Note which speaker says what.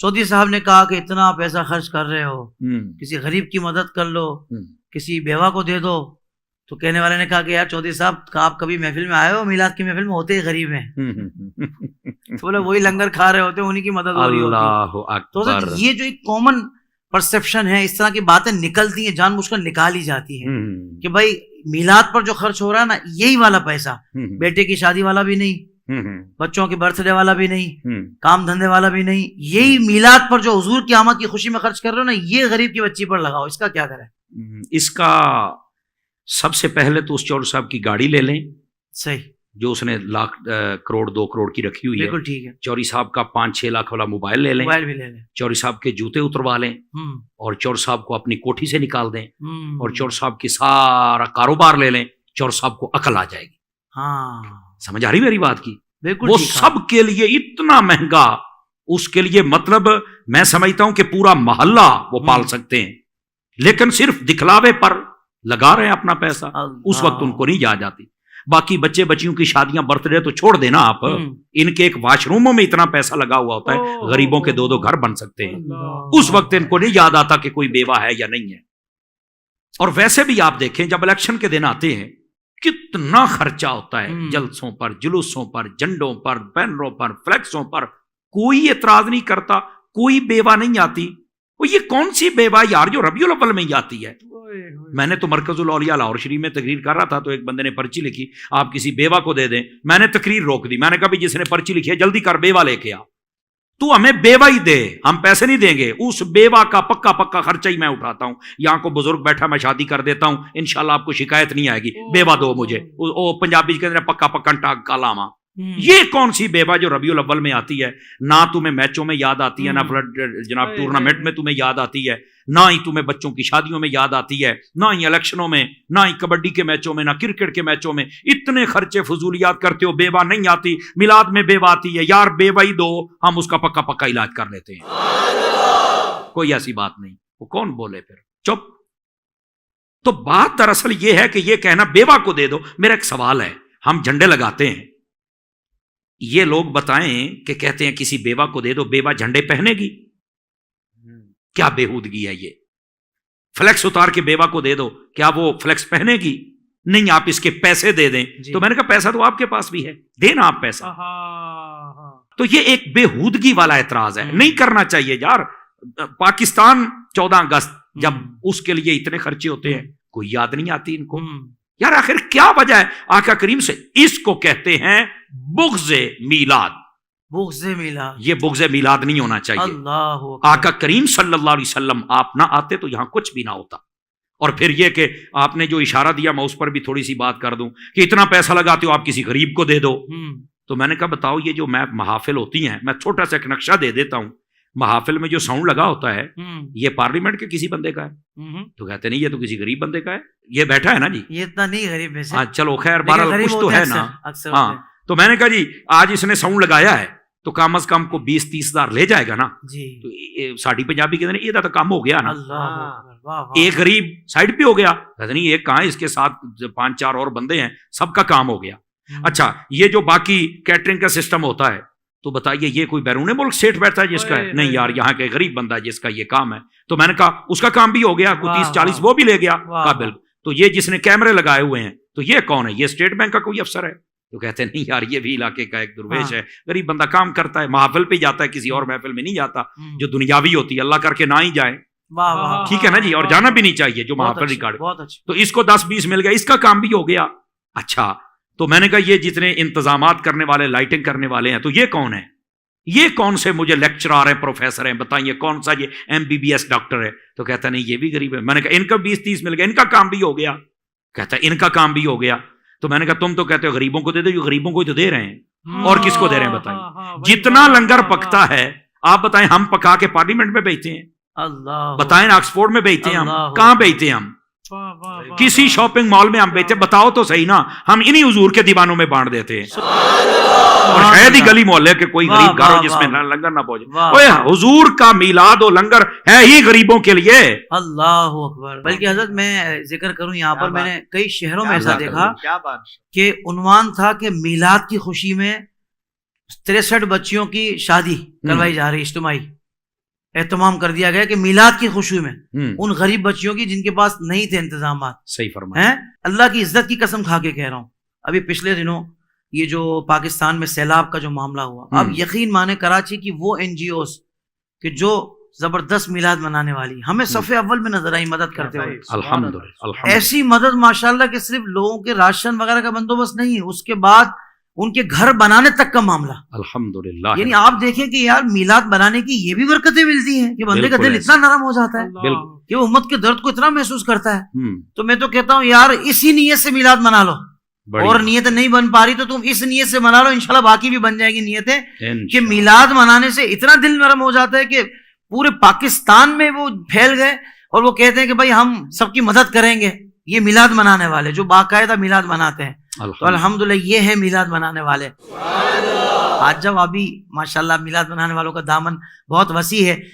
Speaker 1: चौधरी साहब ने कहा कि इतना पैसा खर्च कर रहे हो, किसी गरीब की मदद कर लो, किसी बेवा को दे दो। तो कहने वाले ने कहा कि यार चौधरी साहब, आप कभी महफिल में आए हो? मिलाद की महफिल में होते ही गरीब हैं। तो बोले वही लंगर खा रहे होते, उन्हीं की मदद हो रही होती। तो ये जो एक कॉमन परसेप्शन है, इस तरह की बातें निकलती हैं, जानबूझकर निकाली जाती हैं कि भाई मिलाद पर जो खर्च हो रहा है ना, यही वाला पैसा, बेटे की शादी वाला भी नहीं, बच्चों के बर्थडे वाला भी नहीं, काम धंधे वाला भी नहीं, यही मिलाद पर जो हुजूर की आमद की खुशी में खर्च कर रहे हो ना, ये गरीब की बच्ची पर लगाओ। इसका क्या करें?
Speaker 2: इसका सबसे पहले तो उस चौधरी साहब की गाड़ी ले लें,
Speaker 1: सही,
Speaker 2: जो उसने लाख करोड़ 2 करोड़ की रखी हुई है,
Speaker 1: बिल्कुल ठीक है।
Speaker 2: चौधरी साहब का 5-6 लाख वाला मोबाइल ले लें,
Speaker 1: मोबाइल भी ले लें,
Speaker 2: चौधरी साहब के जूते उतरवा लें, और चौधरी साहब को अपनी कोठी से निकाल दें, और चौधरी साहब की सारा कारोबार ले लें, चौधरी साहब को अकल आ जाएगी।
Speaker 1: हाँ,
Speaker 2: समझ आ रही मेरी बात की?
Speaker 1: बिल्कुल।
Speaker 2: वो सब के लिए इतना महंगा, उसके लिए मतलब मैं समझता हूं कि पूरा मोहल्ला वो पाल सकते हैं, लेकिन सिर्फ दिखलावे पर लगा रहे हैं अपना पैसा, उस वक्त उनको नहीं याद आती। बाकी बच्चे बच्चियों की शादियां, बर्थडे तो छोड़ देना आप, इनके एक वाशरूमों में इतना पैसा लगा हुआ होता है, गरीबों के 2-2 घर बन सकते हैं, उस वक्त इनको नहीं याद आता कि कोई बेवा है या नहीं है। और वैसे भी आप देखें, जब इलेक्शन के दिन आते हैं कितना खर्चा होता है, जलसों पर, जुलूसों पर, झंडों पर, बैनरों पर, फ्लैक्सों पर, कोई एतराज नहीं करता, कोई बेवा नहीं आती। वो ये कौन सी बेवा यार जो रबीउल अव्वल में ही आती है? मैंने तो मरकजुल औलिया लाहौर शरीफ में तकरीर कर रहा था, तो एक बंदे ने पर्ची लिखी, आप किसी बेवा को दे दें। मैंने तकरीर रोक दी, मैंने कहा भी जिसने पर्ची लिखी है जल्दी कर, बेवा लेके आ, तू हमें बेवा ही दे, हम पैसे नहीं देंगे, उस बेवा का पक्का खर्चा ही मैं उठाता हूं। यहां को बुजुर्ग बैठा, मैं शादी कर देता हूं, इंशाल्लाह आपको शिकायत नहीं आएगी, बेवा दो मुझे। ओ पंजाबी के अंदर पक्का टाक कालामा। ये कौन सी बेवा जो रबीउल अव्वल में आती है? ना तुम्हें मैचों में याद आती है, ना जनाब टूर्नामेंट में तुम्हें याद आती है, ना ही तुम्हें बच्चों की शादियों में याद आती है, ना ही इलेक्शनों में, ना ही कबड्डी के मैचों में, ना क्रिकेट के मैचों में। इतने खर्चे फजूलियात करते हो, बेवा नहीं आती। मिलाद में बेवा आती है, यार बेवा ही दो, हम उसका पक्का इलाज कर लेते हैं। कोई ऐसी बात नहीं। वो कौन बोले फिर? चुप। तो बात दरअसल ये है कि ये कहना बेवा को दे दो। मेरा एक सवाल है, हम झंडे लगाते हैं, ये लोग बताएं कि कहते हैं किसी बेवा को दे दो, बेवा झंडे पहनेगी? क्या बेहूदगी है ये? फ्लेक्स उतार के बेवा को दे दो, क्या वो फ्लेक्स पहनेगी? नहीं, आप इसके पैसे दे दें। तो मैंने कहा पैसा तो आपके पास भी है, देना आप पैसा। तो ये एक बेहूदगी वाला एतराज है, नहीं करना चाहिए यार। पाकिस्तान 14 अगस्त, जब उसके लिए इतने खर्चे होते हैं, कोई याद नहीं आती इनको यार। आखिर क्या वजह है? आका करीम से इसको कहते हैं बुग़्ज़े मीलाद।
Speaker 1: बुग़्ज़े मीलाद,
Speaker 2: ये बुग़्ज़े मीलाद नहीं होना चाहिए। आका करीम सल्लल्लाहु अलैहि वसल्लम आप ना आते तो यहां कुछ भी ना होता। और फिर ये कि आपने जो इशारा दिया, मैं उस पर भी थोड़ी सी बात कर दूं कि इतना पैसा लगाते हो, आप किसी गरीब को दे दो। तो मैंने कहा बताओ, ये जो महाफिल होती हैं, मैं छोटा सा एक नक्शा दे देता हूं। महाफिल में जो साउंड लगा होता है, ये पार्लियामेंट के किसी बंदे का है? तो कहते नहीं, ये तो किसी गरीब बंदे का है। ये बैठा है ना जी,
Speaker 1: ये इतना नहीं गरीब है।
Speaker 2: हाँ चलो खैर, बहरहाल कुछ तो है ना। हाँ, तो मैंने कहा जी आज इसने साउंड लगाया है तो कम अज कम को 20-30 हजार ले जाएगा ना जी। तो साड़ी पंजाबी के ये तो काम हो गया ना। एक गरीब साइड पे हो गया, कहते नहीं एक कहां, इसके साथ 5-4 और बंदे हैं, सबका काम हो गया। अच्छा, ये जो बाकी कैटरिंग का सिस्टम होता है, तो बताइए ये कोई बैरून मुल्क सेठ बैठता है जिसका है? नहीं यार, यहाँ के गरीब बंदा है जिसका ये काम है। तो मैंने कहा उसका काम भी हो गया, 30-40 वो भी ले गया काबिल। तो ये जिसने कैमरे लगाए हुए हैं, तो ये कौन है? ये स्टेट बैंक का कोई अफसर है? तो कहते नहीं यार, ये भी इलाके का एक दुर्वेश है, गरीब बंदा काम करता है, महफिल पे जाता है, किसी और महफिल में नहीं जाता जो दुनियावी होती है। अल्लाह करके ना ही जाए, ठीक है ना जी, और जाना भी नहीं चाहिए जो महफिल रिकॉर्ड। तो इसको 10-20 मिल गया, इसका काम भी हो गया। अच्छा, तो मैंने कहा ये जितने इंतजामात करने वाले, लाइटिंग करने वाले हैं, तो ये कौन है? ये कौन से मुझे लेक्चरर हैं, प्रोफेसर हैं, बताइए कौन सा ये MBBS डॉक्टर है? तो कहता नहीं ये भी गरीब है। मैंने कहा इनका 20-30 मिल गया, इनका काम भी हो गया। कहता इनका काम भी हो गया। तो मैंने कहा तुम तो कहते हो गरीबों को दे दो, गरीबों को ही तो दे रहे हैं, और किसको दे रहे हैं बताइए? जितना लंगर पकता है, आप बताएं, हम पका के पार्लियामेंट में बेचते हैं? बताएं, ऑक्सफोर्ड में बेचते हैं हम? कहां बेचते हैं हम? किसी शॉपिंग मॉल में हम बेचते? बताओ तो सही ना। हम इन्हीं हुजूर के दीवानों में बांट देते हैं, और शायद ही गली मोहल्ले के कोई गरीब घर हो जिसमें लंगर ना पहुंचे। हुजूर का मीलाद और लंगर है ही गरीबों के लिए।
Speaker 1: अल्लाह अकबर। बल्कि हजरत मैं जिक्र करूं यहाँ पर, मैंने कई शहरों में ऐसा देखा कि उन्वान था कि मीलाद की खुशी में 63 बच्चियों की शादी करवाई जा रही, इज्तिमाई। एहतमाम कर दिया गया कि मिलाद की खुशी में उन गरीब बच्चियों की जिनके पास नहीं थे इंतजाम।
Speaker 2: सही फरमाया।
Speaker 1: अल्लाह की इज्जत की कसम खा के कह रहा हूँ, अभी पिछले दिनों ये जो पाकिस्तान में सैलाब का जो मामला हुआ, अब यकीन माने कराची की वो NGOs कि जो जबरदस्त मिलाद मनाने वाली हमें सफ़े अव्वल में नजर आई मदद करते हुए।
Speaker 2: अल्हम्दुलिल्लाह।
Speaker 1: ऐसी मदद माशाल्लाह कि सिर्फ लोगों के राशन वगैरह का बंदोबस्त नहीं, उसके बाद उनके घर बनाने तक का मामला।
Speaker 2: अल्हम्दुलिल्लाह।
Speaker 1: यानी आप देखें कि यार मिलाद बनाने की ये भी बरकतें मिलती हैं कि बंदे का दिल इतना नरम हो जाता है कि वो उम्मत के दर्द को इतना महसूस करता है। तो मैं तो कहता हूँ यार इसी नीयत से मिलाद मना लो, और नीयत नहीं बन पा रही तो तुम इस नीयत से मना लो, इंशाल्लाह बाकी भी बन जाएगी नीयतें कि मिलाद मनाने से इतना दिल नरम हो जाता है कि पूरे पाकिस्तान में वो फैल गए और वो कहते हैं कि भाई हम सबकी मदद करेंगे, ये मिलाद मनाने वाले जो बाकायदा मिलाद मनाते हैं। तो अल्हम्दुलिल्लाह ये है मिलाद मनाने वाले। आज जब अभी माशाल्लाह मिलाद मनाने वालों का दामन बहुत वसी है।